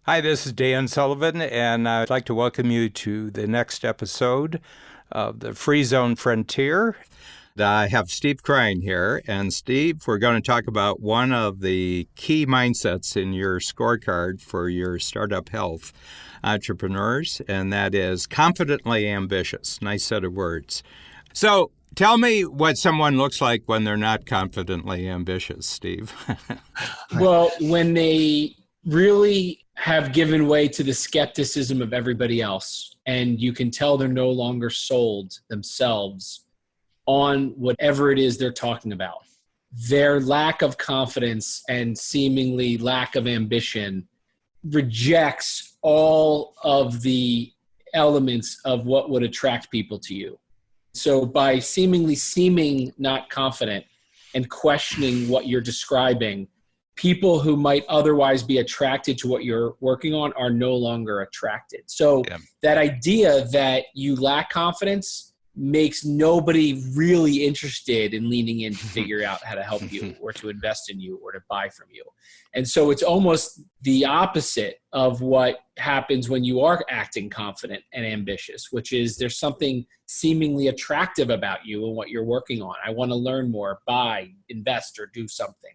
Hi, this is Dan Sullivan, and I'd like to welcome you to the next episode of the Free Zone Frontier. I have Steve Krein here, and Steve, we're going to talk about one of the key mindsets in your scorecard for your startup health entrepreneurs, and that is confidently ambitious. Nice set of words. So tell me what someone looks like when they're not confidently ambitious, Steve. Well, when they really have given way to the skepticism of everybody else, and you can tell they're no longer sold themselves on whatever it is they're talking about. Their lack of confidence and seemingly lack of ambition rejects all of the elements of what would attract people to you. So by seeming not confident and questioning what you're describing, people who might otherwise be attracted to what you're working on are no longer attracted. So that idea that you lack confidence makes nobody really interested in leaning in to figure out how to help you or to invest in you or to buy from you. And so it's almost the opposite of what happens when you are acting confident and ambitious, which is there's something seemingly attractive about you and what you're working on. I want to learn more, buy, invest, or do something.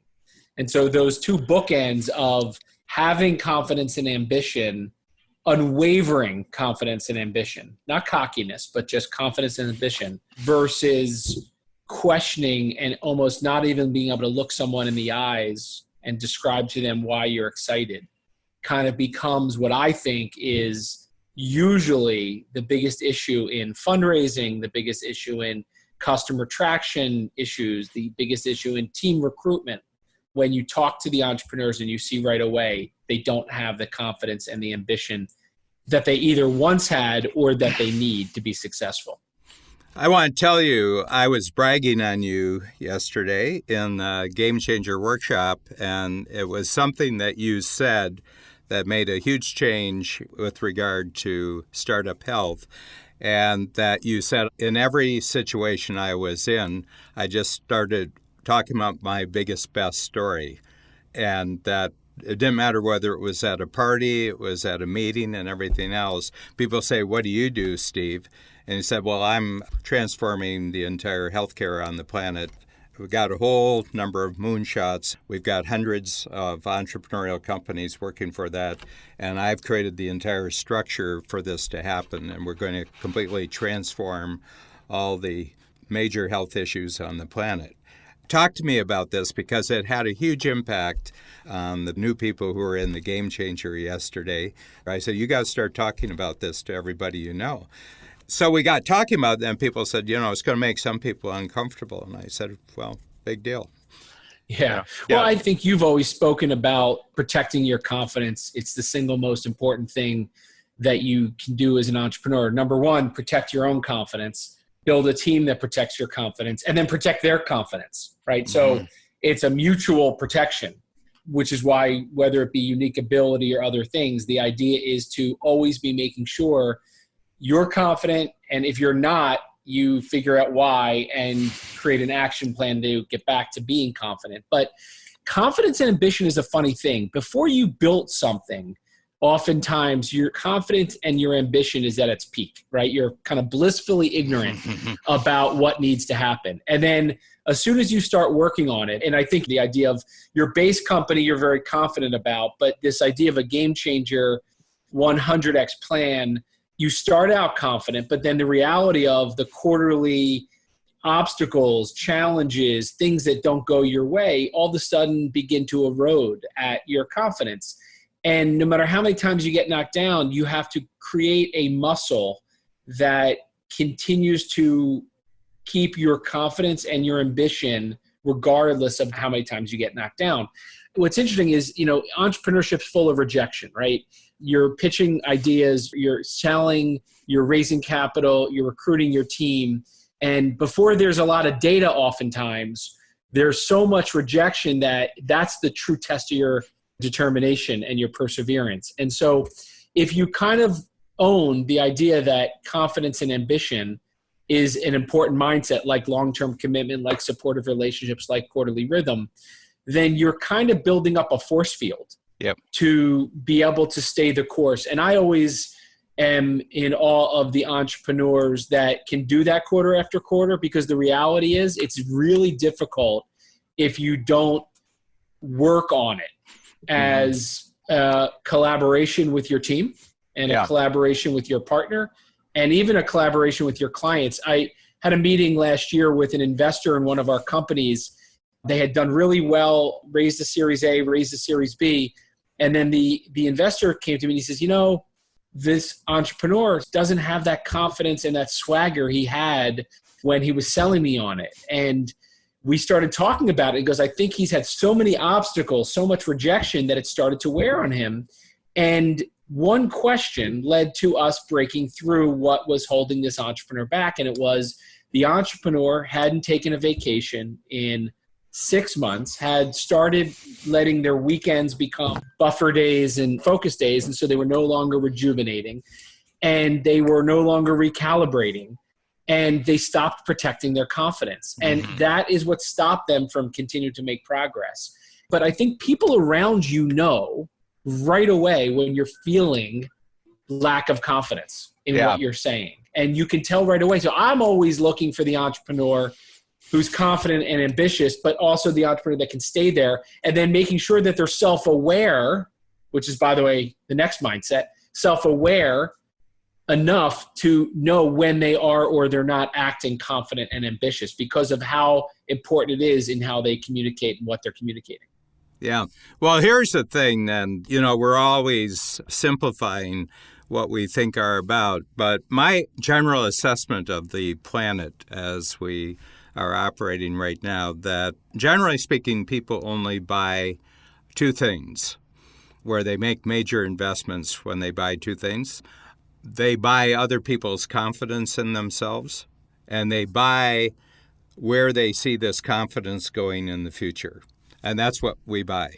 And so those two bookends of having confidence and ambition, unwavering confidence and ambition, not cockiness, but just confidence and ambition versus questioning and almost not even being able to look someone in the eyes and describe to them why you're excited, kind of becomes what I think is usually the biggest issue in fundraising, the biggest issue in customer traction issues, the biggest issue in team recruitment. When you talk to the entrepreneurs and you see right away, they don't have the confidence and the ambition that they either once had or that they need to be successful. I want to tell you, I was bragging on you yesterday in the Game Changer workshop, and it was something that you said that made a huge change with regard to startup health. And that you said in every situation I was in, I just started talking about my biggest, best story, and that it didn't matter whether it was at a party, it was at a meeting and everything else. People say, "What do you do, Steve?" And he said, "Well, I'm transforming the entire healthcare on the planet. We've got a whole number of moonshots. We've got hundreds of entrepreneurial companies working for that, and I've created the entire structure for this to happen, and we're going to completely transform all the major health issues on the planet." Talk to me about this, because it had a huge impact on the new people who were in the Game Changer yesterday. I said, you got to start talking about this to everybody you know. So we got talking about it, and people said, it's going to make some people uncomfortable. And I said, well, big deal. Yeah. Well, I think you've always spoken about protecting your confidence. It's the single most important thing that you can do as an entrepreneur. Number one, protect your own confidence. Build a team that protects your confidence, and then protect their confidence, right? So it's a mutual protection, which is why, whether it be unique ability or other things, the idea is to always be making sure you're confident. And if you're not, you figure out why and create an action plan to get back to being confident. But confidence and ambition is a funny thing. Before you built something, oftentimes your confidence and your ambition is at its peak, right? You're kind of blissfully ignorant about what needs to happen. And then as soon as you start working on it, and I think the idea of your base company, you're very confident about, but this idea of a game changer 100x plan, you start out confident, but then the reality of the quarterly obstacles, challenges, things that don't go your way, all of a sudden begin to erode at your confidence. And no matter how many times you get knocked down, you have to create a muscle that continues to keep your confidence and your ambition regardless of how many times you get knocked down. What's interesting is, entrepreneurship's full of rejection, right? You're pitching ideas, you're selling, you're raising capital, you're recruiting your team. And before there's a lot of data, oftentimes, there's so much rejection that's the true test of your determination and your perseverance. And so if you kind of own the idea that confidence and ambition is an important mindset, like long-term commitment, like supportive relationships, like quarterly rhythm, then you're kind of building up a force field to be able to stay the course. And I always am in awe of the entrepreneurs that can do that quarter after quarter, because the reality is it's really difficult if you don't work on it as a collaboration with your team and a collaboration with your partner and even a collaboration with your clients. I had a meeting last year with an investor in one of our companies. They had done really well, raised a Series A, raised a Series B. And then the investor came to me and he says, this entrepreneur doesn't have that confidence and that swagger he had when he was selling me on it. And we started talking about it. He goes, I think he's had so many obstacles, so much rejection that it started to wear on him. And one question led to us breaking through what was holding this entrepreneur back. And it was the entrepreneur hadn't taken a vacation in 6 months, had started letting their weekends become buffer days and focus days. And so they were no longer rejuvenating and they were no longer recalibrating, and they stopped protecting their confidence. And that is what stopped them from continuing to make progress. But I think people around right away when you're feeling lack of confidence in what you're saying. And you can tell right away. So I'm always looking for the entrepreneur who's confident and ambitious, but also the entrepreneur that can stay there, and then making sure that they're self-aware, which is, by the way, the next mindset, self-aware enough to know when they are or they're not acting confident and ambitious, because of how important it is in how they communicate and what they're communicating. Yeah. Well, here's the thing then. We're always simplifying what we think are about, but my general assessment of the planet as we are operating right now, that generally speaking, people only buy two things, where they make major investments when they buy two things. They buy other people's confidence in themselves, and they buy where they see this confidence going in the future. And that's what we buy.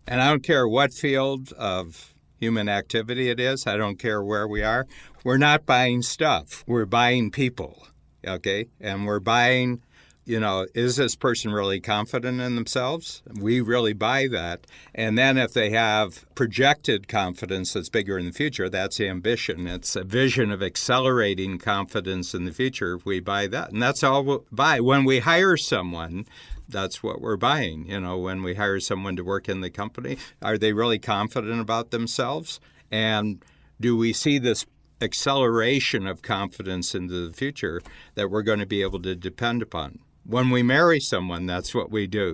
And I don't care what field of human activity it is. I don't care where we are. We're not buying stuff. We're buying people. Okay? And we're buying, is this person really confident in themselves? We really buy that. And then if they have projected confidence that's bigger in the future, that's ambition. It's a vision of accelerating confidence in the future. We buy that. And that's all we buy. When we hire someone, that's what we're buying. When we hire someone to work in the company, are they really confident about themselves? And do we see this acceleration of confidence into the future that we're going to be able to depend upon? When we marry someone, that's what we do.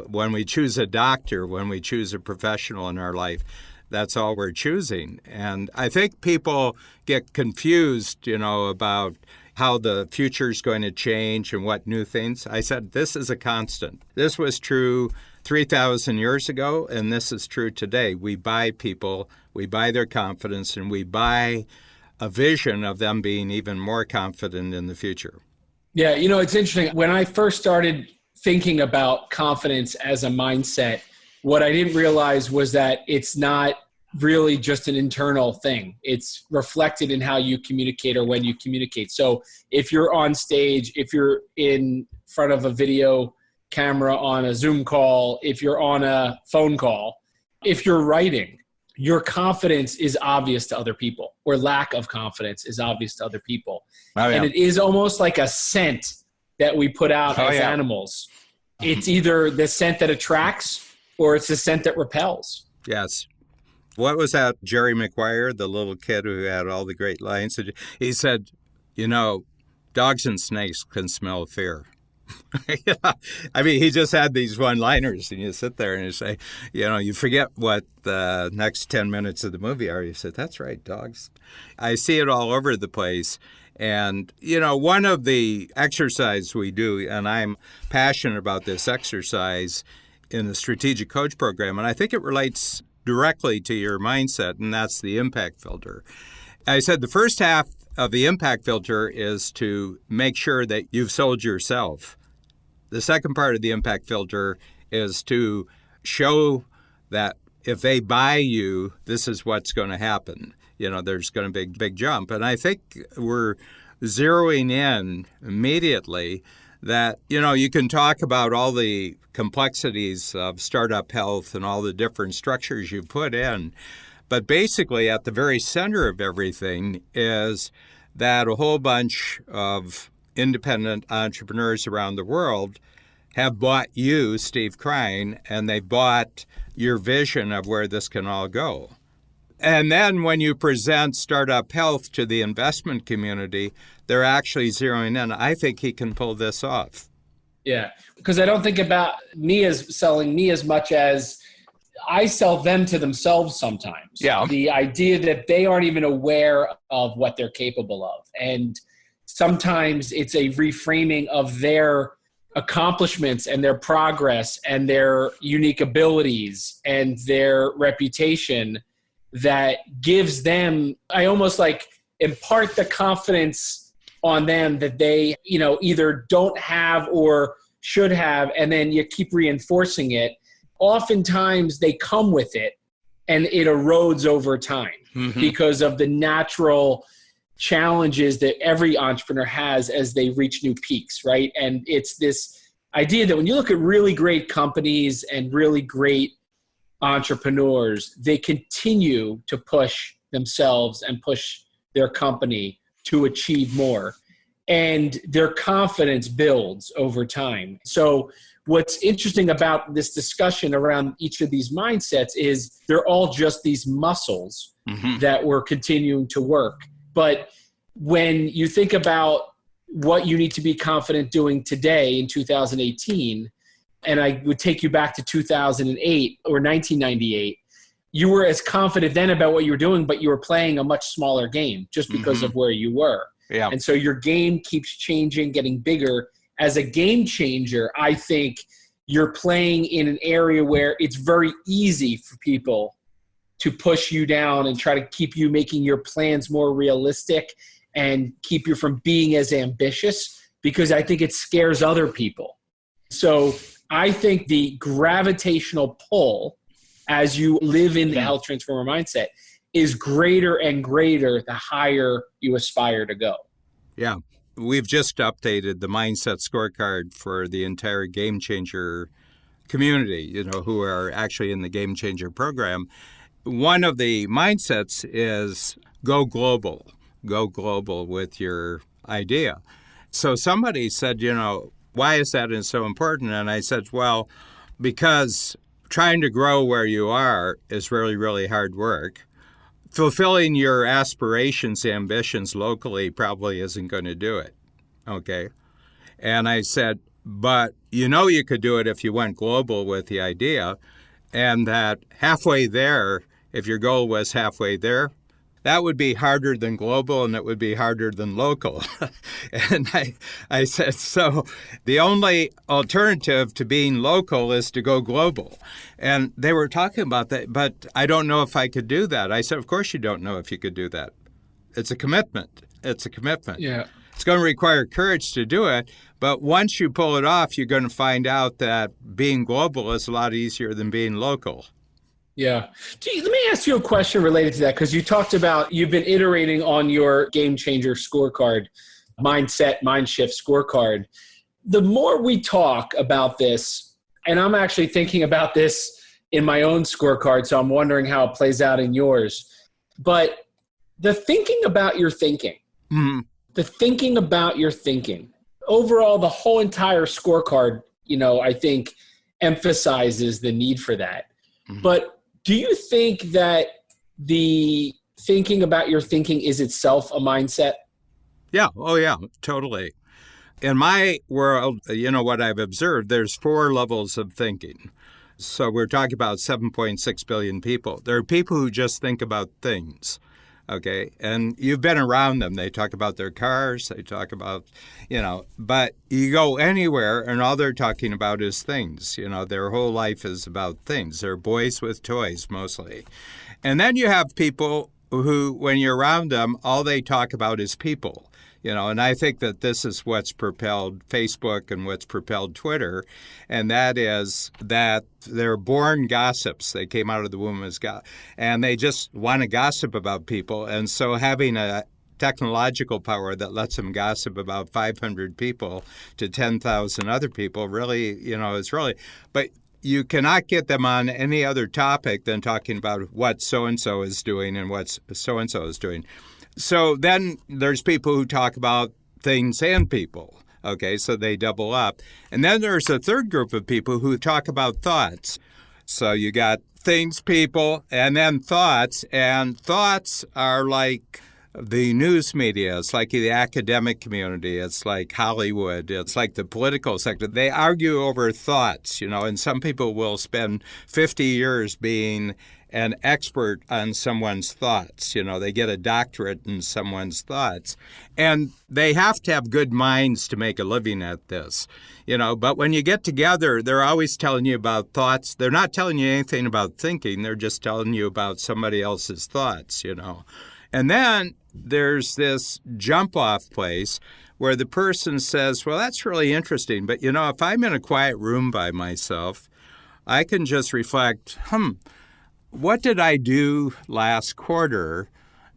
When we choose a doctor, when we choose a professional in our life, that's all we're choosing. And I think people get confused, about how the future is going to change and what new things. I said, this is a constant. This was true 3,000 years ago, and this is true today. We buy people, we buy their confidence, and we buy a vision of them being even more confident in the future. Yeah, it's interesting. When I first started thinking about confidence as a mindset, what I didn't realize was that it's not really just an internal thing. It's reflected in how you communicate or when you communicate. So if you're on stage, if you're in front of a video camera on a Zoom call, if you're on a phone call, if you're writing, your confidence is obvious to other people, or lack of confidence is obvious to other people. Oh, yeah. And it is almost like a scent that we put out as animals. It's either the scent that attracts or it's the scent that repels. Yes. What was that, Jerry Maguire, the little kid who had all the great lines? He said, dogs and snakes can smell fear. He just had these one-liners, and you sit there and you say, you forget what the next 10 minutes of the movie are. You said, that's right, dogs. I see it all over the place. And, one of the exercises we do, and I'm passionate about this exercise in the Strategic Coach program, and I think it relates directly to your mindset, and that's the impact filter. I said the first half of the impact filter is to make sure that you've sold yourself. The second part of the impact filter is to show that if they buy you, this is what's going to happen. There's going to be a big jump. And I think we're zeroing in immediately that, you can talk about all the complexities of startup health and all the different structures you put in. But basically, at the very center of everything is that a whole bunch of independent entrepreneurs around the world have bought you, Steve Krein, and they bought your vision of where this can all go. And then when you present startup health to the investment community, they're actually zeroing in. I think he can pull this off. Yeah, because I don't think about me as selling me as much as I sell them to themselves sometimes. Yeah. The idea that they aren't even aware of what they're capable of. And sometimes it's a reframing of their accomplishments and their progress and their unique abilities and their reputation that gives them, I almost like impart the confidence on them that they, either don't have or should have, and then you keep reinforcing it. Oftentimes they come with it and it erodes over time because of the natural challenges that every entrepreneur has as they reach new peaks, right? And it's this idea that when you look at really great companies and really great entrepreneurs, they continue to push themselves and push their company to achieve more. And their confidence builds over time. So what's interesting about this discussion around each of these mindsets is they're all just these muscles that we're continuing to work. But when you think about what you need to be confident doing today in 2018, and I would take you back to 2008 or 1998, you were as confident then about what you were doing, but you were playing a much smaller game just because of where you were. Yeah. And so your game keeps changing, getting bigger. As a game changer, I think you're playing in an area where it's very easy for people to push you down and try to keep you making your plans more realistic and keep you from being as ambitious, because I think it scares other people. So I think the gravitational pull as you live in the health transformer mindset is greater and greater the higher you aspire to go. Yeah. We've just updated the mindset scorecard for the entire Game Changer community, who are actually in the Game Changer program. One of the mindsets is go global with your idea. So somebody said, why is that so important? And I said, well, because trying to grow where you are is really, really hard work. Fulfilling your aspirations, ambitions locally probably isn't going to do it. Okay. And I said, but you could do it if you went global with the idea, and that halfway there, if your goal was halfway there, that would be harder than global and it would be harder than local. And I said, so the only alternative to being local is to go global. And they were talking about that, but I don't know if I could do that. I said, of course you don't know if you could do that. It's a commitment. Yeah. It's going to require courage to do it. But once you pull it off, you're going to find out that being global is a lot easier than being local. Yeah. Let me ask you a question related to that, because you talked about you've been iterating on your Game Changer scorecard, mindset, mind shift scorecard. The more we talk about this, and I'm actually thinking about this in my own scorecard, so I'm wondering how it plays out in yours. But the thinking about your thinking, overall, the whole entire scorecard, I think emphasizes the need for that. But do you think that the thinking about your thinking is itself a mindset? Yeah. Oh, yeah, totally. In my world, what I've observed, there's 4 levels of thinking. So we're talking about 7.6 billion people. There are people who just think about things. Okay. And you've been around them. They talk about their cars. They talk about, but you go anywhere and all they're talking about is things. Their whole life is about things. They're boys with toys mostly. And then you have people who, when you're around them, all they talk about is people. And I think that this is what's propelled Facebook and what's propelled Twitter, and that is that they're born gossips. They came out of the womb as and they just want to gossip about people. And so having a technological power that lets them gossip about 500 people to 10,000 other people really, is really, but you cannot get them on any other topic than talking about what so-and-so is doing and what so-and-so is doing. So then there's people who talk about things and people. Okay, so they double up. And then there's a third group of people who talk about thoughts. So you got things, people, and then thoughts. And thoughts are like the news media. It's like the academic community. It's like Hollywood. It's like the political sector. They argue over thoughts, and some people will spend 50 years being an expert on someone's thoughts. They get a doctorate in someone's thoughts. And they have to have good minds to make a living at this. But when you get together, they're always telling you about thoughts. They're not telling you anything about thinking. They're just telling you about somebody else's thoughts, And then there's this jump-off place where the person says, well, that's really interesting. But, if I'm in a quiet room by myself, I can just reflect, what did I do last quarter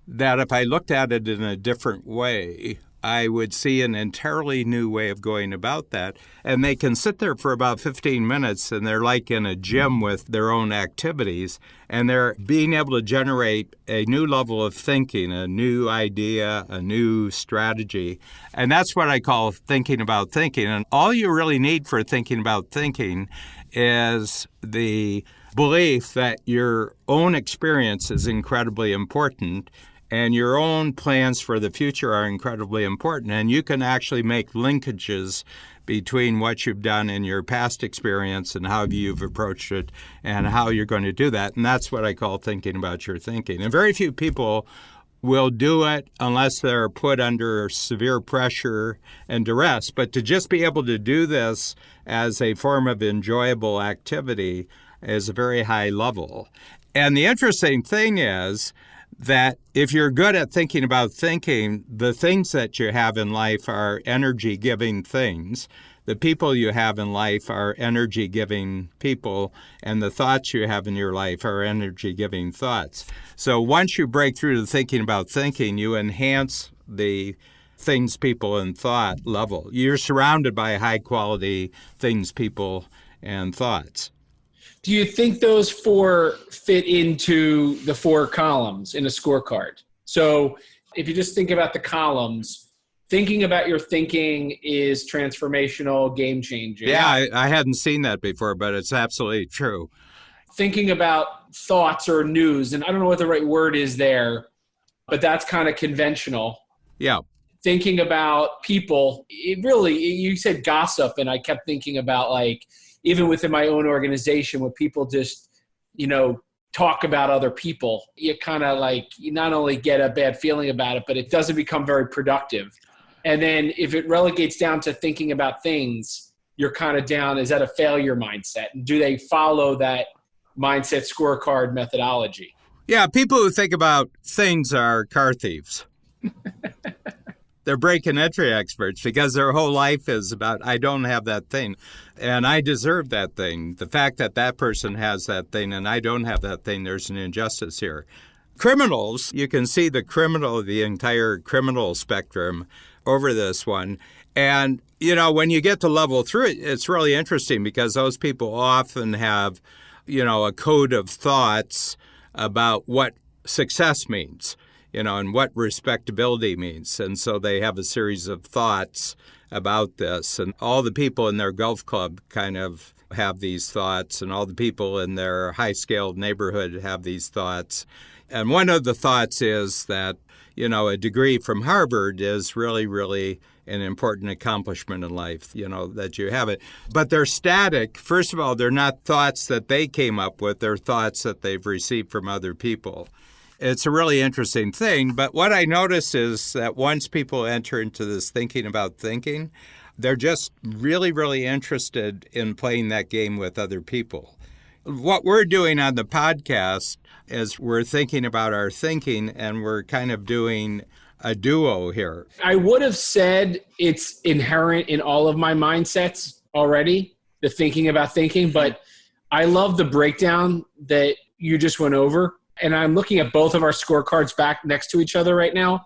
that if I looked at it in a different way, I would see an entirely new way of going about that? And they can sit there for about 15 minutes, and they're like in a gym with their own activities, and they're being able to generate a new level of thinking, a new idea, a new strategy. And that's what I call thinking about thinking. And all you really need for thinking about thinking is the belief that your own experience is incredibly important and your own plans for the future are incredibly important. And you can actually make linkages between what you've done in your past experience and how you've approached it and how you're going to do that. And that's what I call thinking about your thinking. And very few people will do it unless they're put under severe pressure and duress. But to just be able to do this as a form of enjoyable activity is a very high level. And the interesting thing is that if you're good at thinking about thinking, the things that you have in life are energy-giving things. The people you have in life are energy-giving people, and the thoughts you have in your life are energy-giving thoughts. So once you break through to thinking about thinking, you enhance the things, people, and thought level. You're surrounded by high-quality things, people, and thoughts. Do you think those four fit into the four columns in a scorecard? So if you just think about the columns, thinking about your thinking is transformational, game-changing. Yeah, I hadn't seen that before, but it's absolutely true. Thinking about thoughts or news, and I don't know what the right word is there, but that's kind of conventional. Yeah. Thinking about people, you said gossip, and I kept thinking about even within my own organization, when people just, talk about other people, you kind of you not only get a bad feeling about it, but it doesn't become very productive. And then if it relegates down to thinking about things, you're kind of down, is that a failure mindset? And do they follow that mindset scorecard methodology? Yeah, people who think about things are car thieves. They're break and entry experts because their whole life is about, I don't have that thing and I deserve that thing. The fact that that person has that thing and I don't have that thing, there's an injustice here. Criminals, you can see the entire criminal spectrum over this one. And, when you get to level 3, it's really interesting because those people often have, a code of thoughts about what success means. And what respectability means. And so they have a series of thoughts about this. And all the people in their golf club kind of have these thoughts, and all the people in their high-scaled neighborhood have these thoughts. And one of the thoughts is that, a degree from Harvard is really, really an important accomplishment in life, that you have it. But they're static. First of all, they're not thoughts that they came up with. They're thoughts that they've received from other people. It's a really interesting thing, but what I notice is that once people enter into this thinking about thinking, they're just really, really interested in playing that game with other people. What we're doing on the podcast is we're thinking about our thinking, and we're kind of doing a duo here. I would have said it's inherent in all of my mindsets already, the thinking about thinking, but I love the breakdown that you just went over. And I'm looking at both of our scorecards back next to each other right now.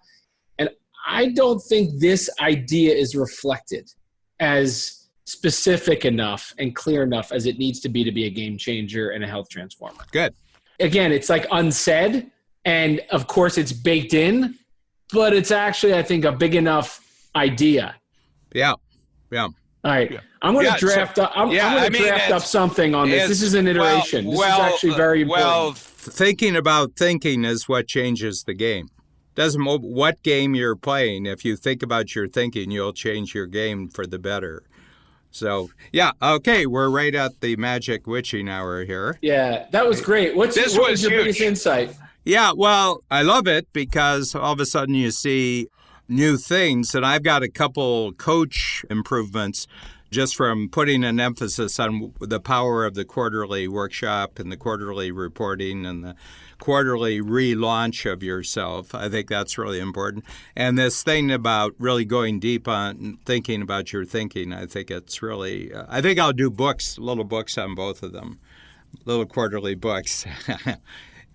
And I don't think this idea is reflected as specific enough and clear enough as it needs to be a game changer and a health transformer. Good. Again, it's like unsaid, and of course it's baked in, but it's actually, I think, a big enough idea. Yeah. All right. Yeah. I'm going to draft up something on this. This is an iteration. This is actually very important. Well, thinking about thinking is what changes the game. Doesn't matter what game you're playing. If you think about your thinking, you'll change your game for the better. So, yeah, okay, we're right at the magic witching hour here. Yeah, that was great. What was your biggest insight? Yeah, well, I love it because all of a sudden you see new things, and I've got a couple coach improvements just from putting an emphasis on the power of the quarterly workshop and the quarterly reporting and the quarterly relaunch of yourself. I think that's really important. And this thing about really going deep on thinking about your thinking, I think it's really, I think I'll do little books on both of them, little quarterly books.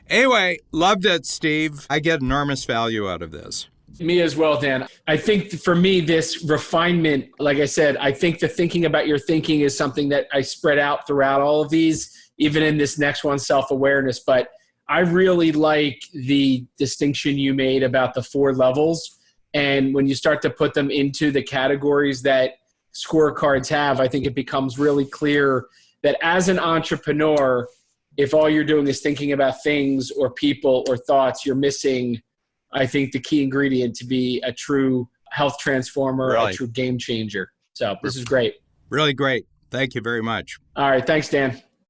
Anyway, loved it, Steve. I get enormous value out of this. Me as well, Dan. I think for me, this refinement, like I said, I think the thinking about your thinking is something that I spread out throughout all of these, even in this next one, self-awareness. But I really like the distinction you made about the 4 levels. And when you start to put them into the categories that scorecards have, I think it becomes really clear that as an entrepreneur, if all you're doing is thinking about things or people or thoughts, you're missing, I think, the key ingredient to be a true health transformer, a true game changer. So this is great. Really great. Thank you very much. All right. Thanks, Dan.